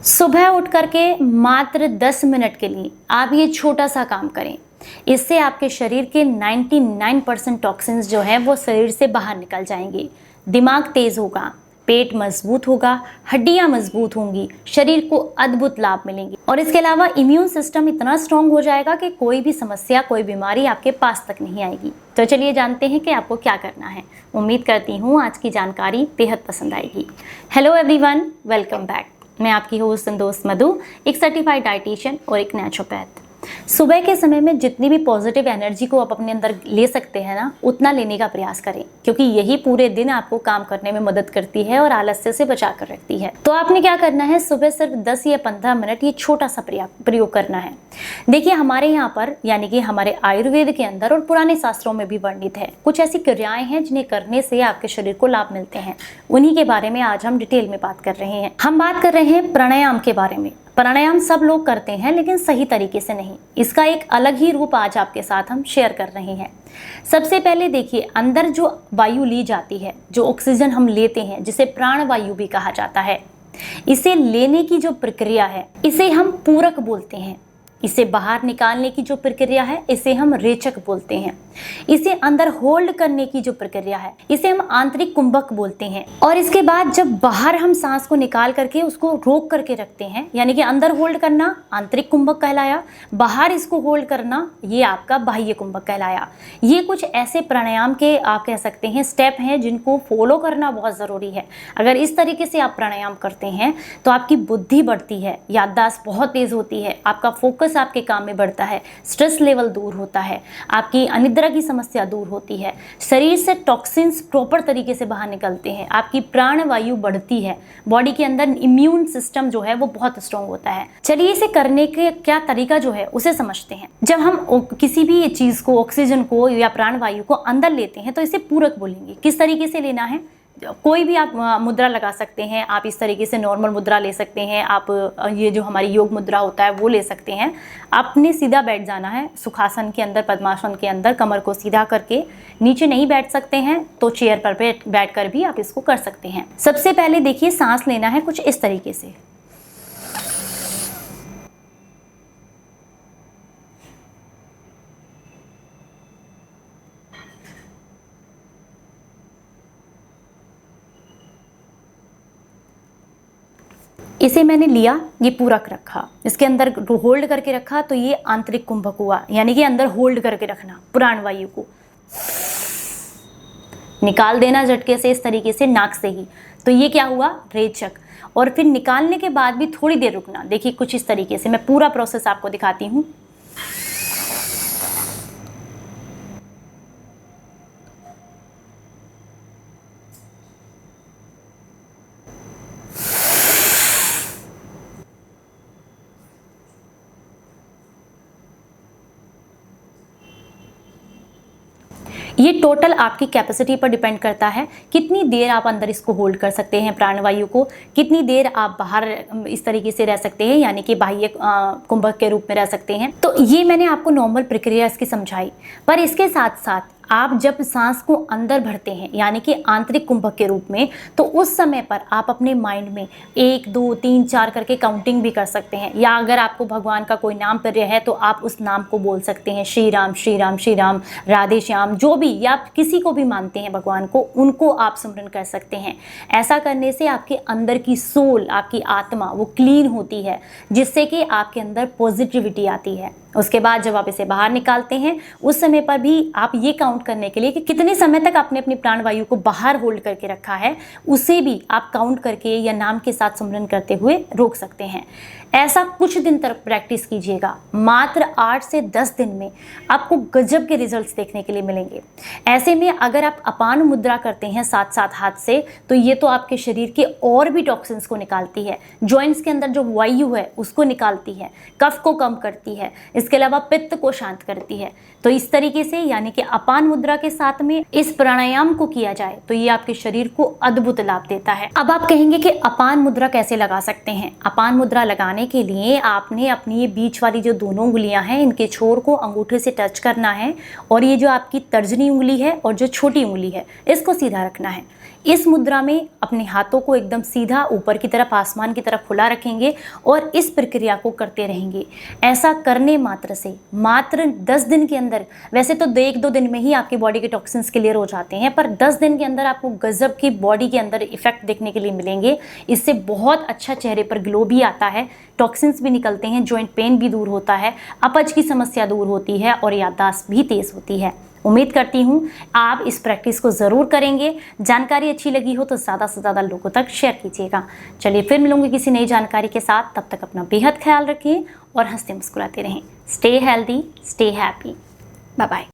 सुबह उठ करके मात्र 10 मिनट के लिए आप ये छोटा सा काम करें। इससे आपके शरीर के 99% टॉक्सिन्स जो हैं वो शरीर से बाहर निकल जाएंगे। दिमाग तेज होगा, पेट मजबूत होगा, हड्डियां मजबूत होंगी, शरीर को अद्भुत लाभ मिलेंगे और इसके अलावा इम्यून सिस्टम इतना स्ट्रांग हो जाएगा कि कोई भी समस्या, कोई बीमारी आपके पास तक नहीं आएगी। तो चलिए जानते हैं कि आपको क्या करना है। उम्मीद करती हूँ आज की जानकारी बेहद पसंद आएगी। Hello everyone, welcome back. मैं आपकी होस्ट दोस्त मधु, एक सर्टिफाइड डाइटिशियन और एक नेचुरोपैथ। सुबह के समय में जितनी भी पॉजिटिव एनर्जी को आप अपने अंदर ले सकते हैं ना, उतना लेने का प्रयास करें, क्योंकि यही पूरे दिन आपको काम करने में मदद करती है और आलस्य से बचा कर रखती है। तो आपने क्या करना है, सुबह सिर्फ 10 या 15 मिनट ये छोटा सा प्रयोग करना है। देखिए, हमारे यहाँ पर यानी कि हमारे आयुर्वेद के अंदर और पुराने शास्त्रों में भी वर्णित है कुछ ऐसी क्रियाएं हैं जिन्हें करने से आपके शरीर को लाभ मिलते हैं। उन्हीं के बारे में आज हम डिटेल में बात कर रहे हैं। हम बात कर रहे हैं प्राणायाम के बारे में। प्राणायाम सब लोग करते हैं, लेकिन सही तरीके से नहीं। इसका एक अलग ही रूप आज आपके साथ हम शेयर कर रहे हैं। सबसे पहले देखिए, अंदर जो वायु ली जाती है, जो ऑक्सीजन हम लेते हैं, जिसे प्राण वायु भी कहा जाता है, इसे लेने की जो प्रक्रिया है, इसे हम पूरक बोलते हैं। इसे बाहर निकालने की जो प्रक्रिया है, इसे हम रेचक बोलते हैं। इसे अंदर होल्ड करने की जो प्रक्रिया है, इसे हम आंतरिक कुंभक बोलते हैं। और इसके बाद जब बाहर हम सांस को निकाल करके उसको रोक करके रखते हैं, यानी कि अंदर होल्ड करना आंतरिक कुंभक कहलाया, बाहर इसको होल्ड करना ये आपका बाह्य कुंभक कहलाया। ये कुछ ऐसे प्राणायाम के आप कह सकते हैं स्टेप हैं जिनको फॉलो करना बहुत ज़रूरी है। अगर इस तरीके से आप प्राणायाम करते हैं तो आपकी बुद्धि बढ़ती है, याददाश्त बहुत तेज़ होती है, आपका फोकस आपके काम में बढ़ता है, स्ट्रेस लेवल दूर होता है, आपकी अनिद्रा की समस्या दूर होती है, शरीर से टॉक्सिन्स प्रॉपर तरीके से बाहर निकलते हैं, आपकी प्राण वायु बढ़ती है, बॉडी के अंदर इम्यून सिस्टम जो है वो बहुत स्ट्रांग होता है। चलिए, इसे करने के क्या तरीका जो है उसे समझते हैं। जब हम किसी भी चीज को, ऑक्सीजन को या प्राण वायु को अंदर लेते हैं तो इसे पूरक बोलेंगे। किस तरीके से लेना है, कोई भी आप मुद्रा लगा सकते हैं। आप इस तरीके से नॉर्मल मुद्रा ले सकते हैं, आप ये जो हमारी योग मुद्रा होता है वो ले सकते हैं। आपने सीधा बैठ जाना है सुखासन के अंदर, पद्मासन के अंदर, कमर को सीधा करके। नीचे नहीं बैठ सकते हैं तो चेयर पर बैठ कर भी आप इसको कर सकते हैं। सबसे पहले देखिए, सांस लेना है कुछ इस तरीके से। इसे मैंने लिया, ये पूरक रखा, इसके अंदर होल्ड करके रखा, तो ये आंतरिक कुंभक हुआ, यानी कि अंदर होल्ड करके रखना। प्राण वायु को निकाल देना झटके से, इस तरीके से नाक से ही, तो ये क्या हुआ, रेचक। और फिर निकालने के बाद भी थोड़ी देर रुकना। देखिए, कुछ इस तरीके से मैं पूरा प्रोसेस आपको दिखाती हूँ। ये टोटल आपकी कैपेसिटी पर डिपेंड करता है, कितनी देर आप अंदर इसको होल्ड कर सकते हैं प्राणवायु को, कितनी देर आप बाहर इस तरीके से रह सकते हैं, यानी कि बाह्य कुंभक के रूप में रह सकते हैं। तो ये मैंने आपको नॉर्मल प्रक्रिया इसकी समझाई, पर इसके साथ साथ आप जब सांस को अंदर भरते हैं, यानी कि आंतरिक कुंभक के रूप में, तो उस समय पर आप अपने माइंड में 1 2 3 4 करके काउंटिंग भी कर सकते हैं। या अगर आपको भगवान का कोई नाम प्रिय है तो आप उस नाम को बोल सकते हैं, श्री राम श्री राम श्री राम, राधे श्याम, जो भी, या आप किसी को भी मानते हैं भगवान को, उनको आप स्मरण कर सकते हैं। ऐसा करने से आपके अंदर की सोल, आपकी आत्मा वो क्लीन होती है, जिससे कि आपके अंदर पॉजिटिविटी आती है। उसके बाद जब आप इसे बाहर निकालते हैं, उस समय पर भी आप ये काउंट करने के लिए कि कितने समय तक आपने अपनी प्राणवायु को बाहर होल्ड करके रखा है, उसे भी आप काउंट करके या नाम के साथ स्मरण करते हुए रोक सकते हैं। ऐसा कुछ दिन तक प्रैक्टिस कीजिएगा। मात्र 8 से 10 दिन में आपको गजब के रिजल्ट्स देखने के लिए मिलेंगे। ऐसे में अगर आप अपान मुद्रा करते हैं साथ साथ हाथ से, तो ये तो आपके शरीर के और भी टॉक्सिन्स को निकालती है, जॉइंट्स के अंदर जो वायु है उसको निकालती है, कफ को कम करती है, इसके अलावा पित्त को शांत करती है। तो इस तरीके से, यानी कि अपान मुद्रा के साथ में इस प्राणायाम को किया जाए तो ये आपके शरीर को अद्भुत लाभ देता है। अब आप कहेंगे कि अपान मुद्रा कैसे लगा सकते हैं। अपान मुद्रा लगाने के लिए आपने अपनी ये बीच वाली जो दोनों उंगलियां हैं, इनके छोर को अंगूठे से टच करना है, और ये जो आपकी तर्जनी उंगली है और जो छोटी उंगली है, इसको सीधा रखना है। इस मुद्रा में अपने हाथों को एकदम सीधा ऊपर की तरफ, आसमान की तरफ खुला रखेंगे और इस प्रक्रिया को करते रहेंगे। ऐसा करने मात्र से मात्र 10 दिन के अंदर, वैसे तो 1-2 दिन में ही आपकी बॉडी के टॉक्सिन्स क्लियर हो जाते हैं, पर 10 दिन के अंदर आपको गजब की बॉडी के अंदर इफेक्ट देखने के लिए मिलेंगे। इससे बहुत अच्छा चेहरे पर ग्लो भी आता है, टॉक्सिन्स भी निकलते हैं, जॉइंट पेन भी दूर होता है, अपच की समस्या दूर होती है और याददाश्त भी तेज होती है। उम्मीद करती हूँ आप इस प्रैक्टिस को ज़रूर करेंगे। जानकारी अच्छी लगी हो तो ज़्यादा से ज़्यादा लोगों तक शेयर कीजिएगा। चलिए फिर मिलूंगी किसी नई जानकारी के साथ, तब तक अपना बेहद ख्याल रखें और हंसते मुस्कुराते रहें। Stay healthy, stay happy, bye bye.